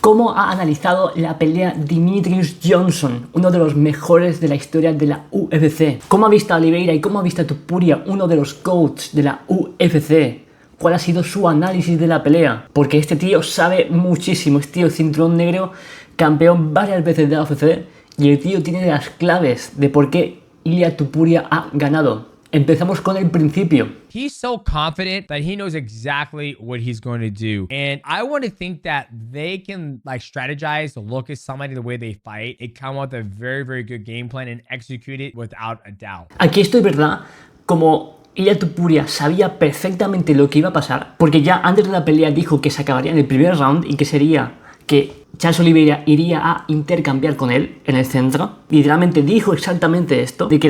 ¿Cómo ha analizado la pelea Demetrious Johnson, uno de los mejores de la historia de la UFC? ¿Cómo ha visto a Oliveira y cómo ha visto a Topuria, uno de los GOATs de la UFC? ¿Cuál ha sido su análisis de la pelea? Porque este tío sabe muchísimo, este tío cinturón negro, campeón varias veces de la UFC, y el tío tiene las claves de por qué Ilia Topuria ha ganado. Empezamos con el principio. He's so confident that he knows exactly what he's going to do. And I want to think that they can like strategize to look at somebody the way they fight and come up with a very, very good game plan and execute it without a doubt. Aquí esto es verdad, como Ilia Topuria sabía perfectamente lo que iba a pasar, porque ya antes de la pelea dijo que se acabaría en el primer round y que sería que Charles Oliveira iría a intercambiar con él en el centro. Literalmente dijo exactamente esto, de que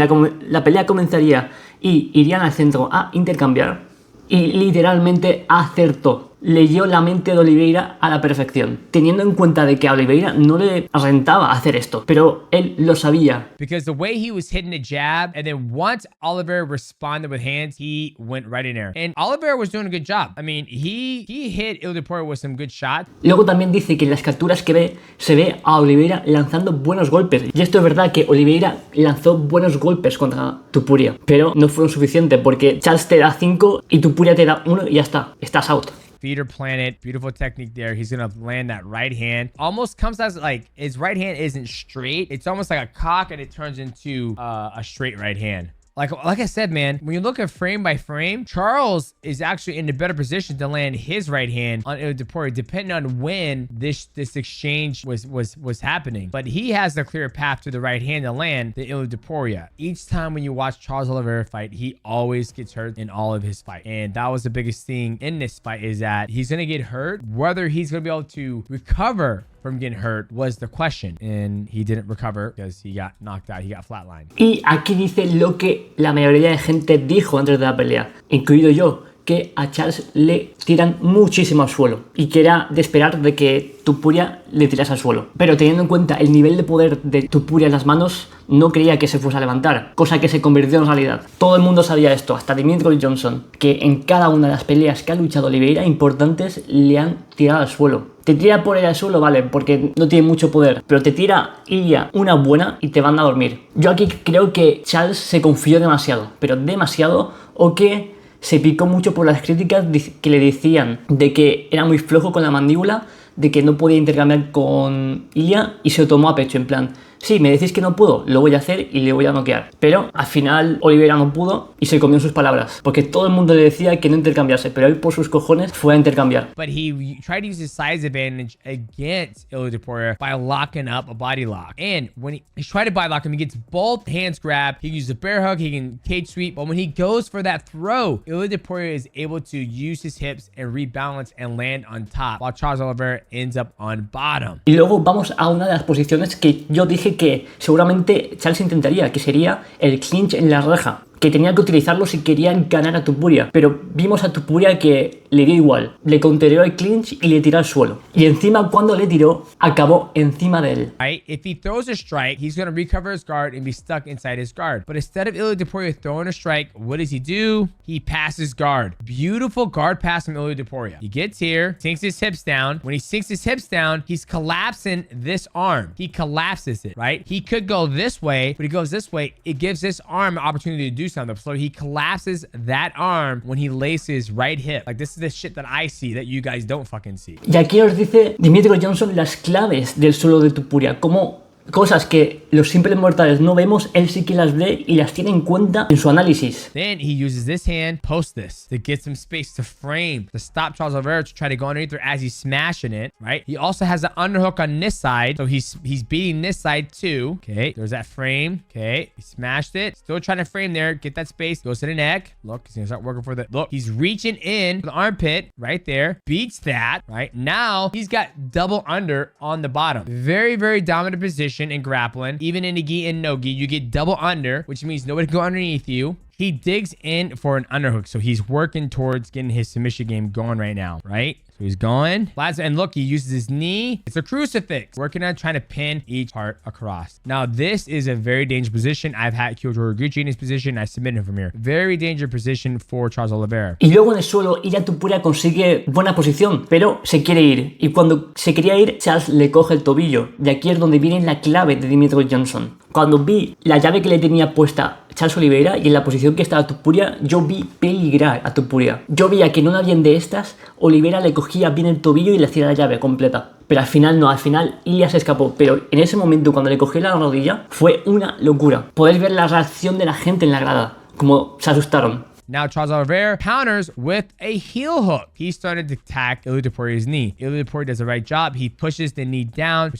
la pelea comenzaría y irían al centro a intercambiar, y literalmente acertó. Leyó la mente de Oliveira a la perfección, teniendo en cuenta de que a Oliveira no le rentaba hacer esto, pero él lo sabía. Because the way he was hitting the jab, and then once Oliveira responded with hands, he went right in there. And Oliveira was doing a good job. I mean, he hit Ilia Topuria with some good shots. Luego también dice que en las capturas que ve, se ve a Oliveira lanzando buenos golpes. Y esto es verdad que Oliveira lanzó buenos golpes contra Topuria, pero no fueron suficientes porque Charles te da 5 y Topuria te da 1 y ya está, estás out. Feeder planet, beautiful technique there. He's gonna land that right hand. Almost comes as like his right hand isn't straight. It's almost like a cock and it turns into a straight right hand. Like I said, man, when you look at frame by frame, Charles is actually in the better position to land his right hand on Ilia Topuria, depending on when this exchange was happening. But he has the clear path to the right hand to land the Ilia Topuria. Each time when you watch Charles Oliveira fight, he always gets hurt in all of his fights. And that was the biggest thing in this fight, is that he's gonna get hurt. Whether he's gonna be able to recover from getting hurt was the question, and he didn't recover because he got knocked out. He got flatlined. Y aquí dice lo que la mayoría de gente dijo antes de la pelea, incluido yo, que a Charles le tiran muchísimo al suelo y que era de esperar de que Topuria le tirase al suelo. Pero teniendo en cuenta el nivel de poder de Topuria en las manos, no creía que se fuese a levantar, cosa que se convirtió en realidad. Todo el mundo sabía esto, hasta Demetrious Johnson, que en cada una de las peleas que ha luchado Oliveira importantes le han tirado al suelo. Te tira por el al suelo, vale, porque no tiene mucho poder, pero te tira Ilia una buena y te van a dormir. Yo aquí creo que Charles se confió demasiado, pero demasiado, o que se picó mucho por las críticas que le decían de que era muy flojo con la mandíbula, de que no podía intercambiar con Ilia, y se lo tomó a pecho, en plan, sí, me decís que no puedo, lo voy a hacer y le voy a noquear. Pero al final Oliveira no pudo y se comió sus palabras, porque todo el mundo le decía que no intercambiase, pero él por sus cojones fue a intercambiar. But he tried to use his size advantage against Ilia Topuria by locking up a body lock. And when he's trying to body lock him, he gets both hands grabbed. He can use a bear hug, he can cage sweep, but when he goes for that throw, Ilia Topuria is able to use his hips and rebalance and land on top, while Charles Oliveira ends up on bottom. Y luego vamos a una de las posiciones que yo dije que seguramente Charles intentaría, que sería el clinch en la reja, que tenía que utilizarlo si querían ganar a Topuria, pero vimos a Topuria que le dio igual, le countereó el clinch y le tiró al suelo, y encima cuando le tiró acabó encima de él. Right? If he throws a strike, he's going to recover his guard and be stuck inside his guard. But instead of Ilia Topuria throwing a strike, what does he do? He passes guard. Beautiful guard pass from Ilia Topuria. He gets here, sinks his hips down. When he sinks his hips down, he's collapsing this arm. He collapses it, right? He could go this way, but he goes this way. It gives this arm an opportunity to do something. So he collapses that arm when he laces right hip. Like, this is the shit that I see that you guys don't fucking see. Y aquí os dice Demetrious Johnson las claves del suelo de Topuria, como cosas que los simples mortales no vemos, él sí que las ve y las tiene en cuenta en su análisis. Then he uses this hand, post this, to get some space to frame, to stop Charles Oliveira to try to go underneath there as he's smashing it, right? He also has an underhook on this side, so he's beating this side too. Okay, there's that frame. Okay, he smashed it. Still trying to frame there, get that space. Goes to the neck. Look, he's gonna start working for the, look, he's reaching in for the armpit right there. Beats that, right? Now he's got double under on the bottom. Very, very dominant position in grappling. Even in the gi and no gi, you get double under, which means nobody can go underneath you. He digs in for an underhook, so he's working towards getting his submission game going right now, right? So he's going. And look, he uses his knee. It's a crucifix. Working on trying to pin each part across. Now, this is a very dangerous position. I've had Kyoto Horiguchi in this position. I submitted him from here. Very dangerous position for Charles Oliveira. Y luego en el suelo, Ilia Topuria consigue buena posición, pero se quiere ir. Y cuando se quería ir, Charles le coge el tobillo. Y aquí es donde viene la clave de Demetrious Johnson. Cuando vi la llave que le tenía puesta Charles Oliveira y en la posición que estaba Topuria, yo vi peligrar a Topuria. Yo veía que en una bien de estas, Oliveira le cogía bien el tobillo y le hacía la llave completa. Pero al final no, al final Ilia se escapó. Pero en ese momento, cuando le cogió la rodilla, fue una locura. Podéis ver la reacción de la gente en la grada, como se asustaron. Now Charles Oliveira counters with a heel hook. He started to attack Ilia Topuria's knee. Ilia Topuria does the right job. He pushes the knee down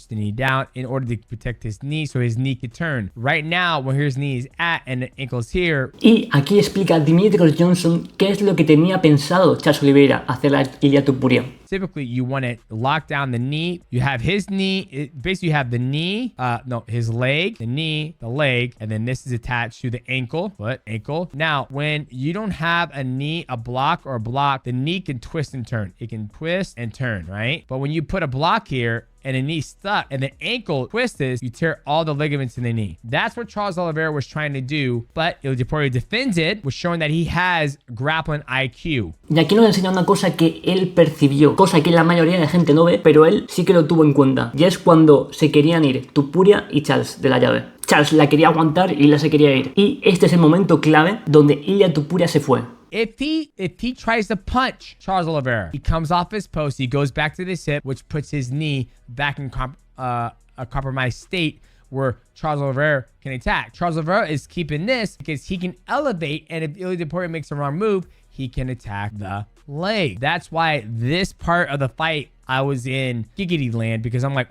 in order to protect his knee so his knee could turn. Right now, where his knee is at and the ankle is here. Y aquí explica Demetrious Johnson qué es lo que tenía pensado Charles Oliveira hacer a Ilia Topuria. Typically, you want to lock down the knee. You have his knee. Basically, you have the knee, his leg, the knee, the leg, and then this is attached to the ankle, foot, ankle. Now, when you don't have a knee, a block, the knee can twist and turn. It can twist and turn, right? But when you put a block here, and the knee stuck and the ankle twists, you tear all the ligaments in the knee. That's what Charles Oliveira was trying to do, but Ilia Topuria defended, was showing that he has grappling IQ. Y aquí nos enseña una cosa que él percibió, cosa que la mayoría de gente no ve, pero él sí que lo tuvo en cuenta. Y es cuando se querían ir Topuria y Charles de la llave. Charles la quería aguantar y Ilia se quería ir. Y este es el momento clave donde Ilia Topuria se fue. If he tries to punch Charles Oliveira, he comes off his post, he goes back to this hip, which puts his knee back in a compromised state where Charles Oliveira can attack. Charles Oliveira is keeping this because he can elevate, and if Ilia Topuria makes the wrong move, he can attack the leg. That's why this part of the fight, I was in giggity land because I'm like,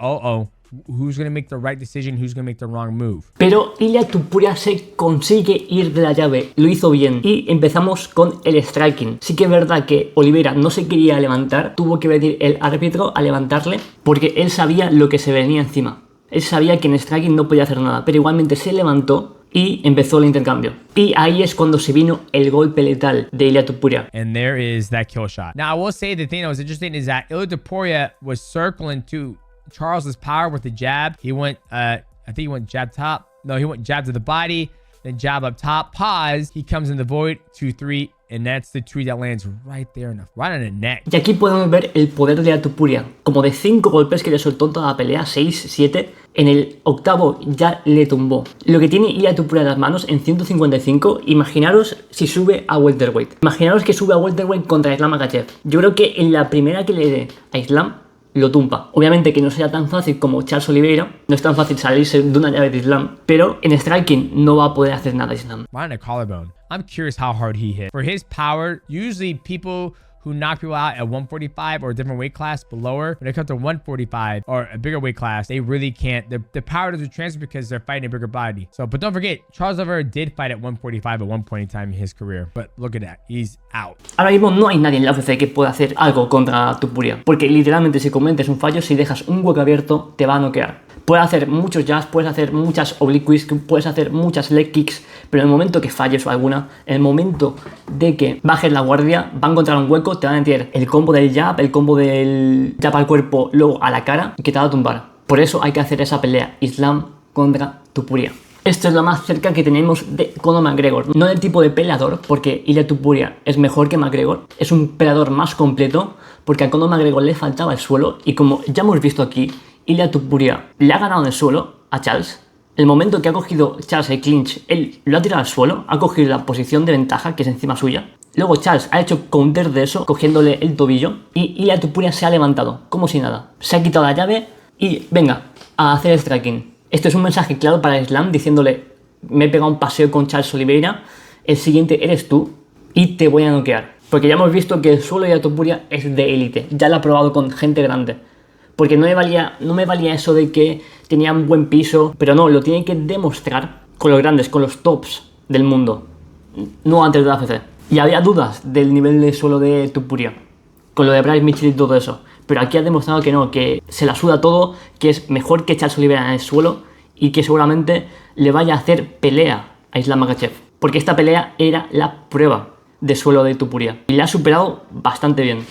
who's going to make the right decision? Who's going to make the wrong move? Pero Ilia Topuria se consigue ir de la llave. Lo hizo bien. Y empezamos con el striking. Sí que es verdad que Oliveira no se quería levantar. Tuvo que venir el árbitro a levantarle porque él sabía lo que se venía encima. Él sabía que en striking no podía hacer nada. Pero igualmente se levantó y empezó el intercambio. Y ahí es cuando se vino el golpe letal de Ilia Topuria. And there is that kill shot. Now, I will say the thing that was interesting is that Ilia Topuria was circling to Charles's power with the jab. He went, I think he went jab top. No, he went jab to the body, then jab up top. Pause. He comes in the void, 2-3, and that's the 3 that lands right there, right on the neck. Y aquí podemos ver el poder de Ilia Topuria. Como de 5 golpes que le soltó en toda la pelea, 6, 7, en el octavo ya le tumbó. Lo que tiene Ilia Topuria en las manos en 155, imaginaros si sube a welterweight. Imaginaros que sube a welterweight contra Islam Makhachev. Yo creo que en la primera que le dé a Islam, lo tumba. Obviamente que no sea tan fácil como Charles Oliveira, no es tan fácil salirse de una llave de Islam, pero en striking no va a poder hacer nada Islam. Right on the collarbone. I'm curious how hard he hit. For his power, usually people who knock people out at 145 or a different weight class below her, when it comes to 145 or a bigger weight class, they really can't. The power doesn't transfer because they're fighting a bigger body. So, but don't forget, Charles Oliveira did fight at 145 at one point in time in his career. But look at that, he's out. Ahora mismo no hay nadie en la UFC que pueda hacer algo contra Topuria, porque literalmente si cometes un fallo, si dejas un hueco abierto, te va a noquear. Puedes hacer muchos jabs, puedes hacer muchas obliques, puedes hacer muchas leg kicks, pero en el momento que falles o alguna, en el momento de que bajes la guardia, va a encontrar un hueco, te van a meter el combo del jab, el combo del jab al cuerpo, luego a la cara, que te va a tumbar. Por eso hay que hacer esa pelea, Islam contra Topuria. Esto es lo más cerca que tenemos de Conor McGregor. No del tipo de peleador, porque Ilia Topuria es mejor que McGregor. Es un peleador más completo, porque a Conor McGregor le faltaba el suelo. Y como ya hemos visto aquí, Ilia Topuria le ha ganado en el suelo a Charles. El momento que ha cogido Charles el clinch, él lo ha tirado al suelo, ha cogido la posición de ventaja, que es encima suya. Luego Charles ha hecho counter de eso, cogiéndole el tobillo. Y Ilia Topuria se ha levantado, como si nada. Se ha quitado la llave y venga, a hacer el striking. Esto es un mensaje claro para Islam diciéndole: me he pegado un paseo con Charles Oliveira, el siguiente eres tú y te voy a noquear. Porque ya hemos visto que el suelo de Topuria es de élite, ya lo ha probado con gente grande. Porque no me valía eso de que tenía un buen piso, pero no, lo tiene que demostrar con los grandes, con los tops del mundo, no antes de la UFC. Y había dudas del nivel de suelo de Topuria, con lo de Bryce Mitchell y todo eso. Pero aquí ha demostrado que no, que se la suda todo, que es mejor que Charles Oliveira en el suelo y que seguramente le vaya a hacer pelea a Islam Makhachev. Porque esta pelea era la prueba de suelo de Topuria y la ha superado bastante bien.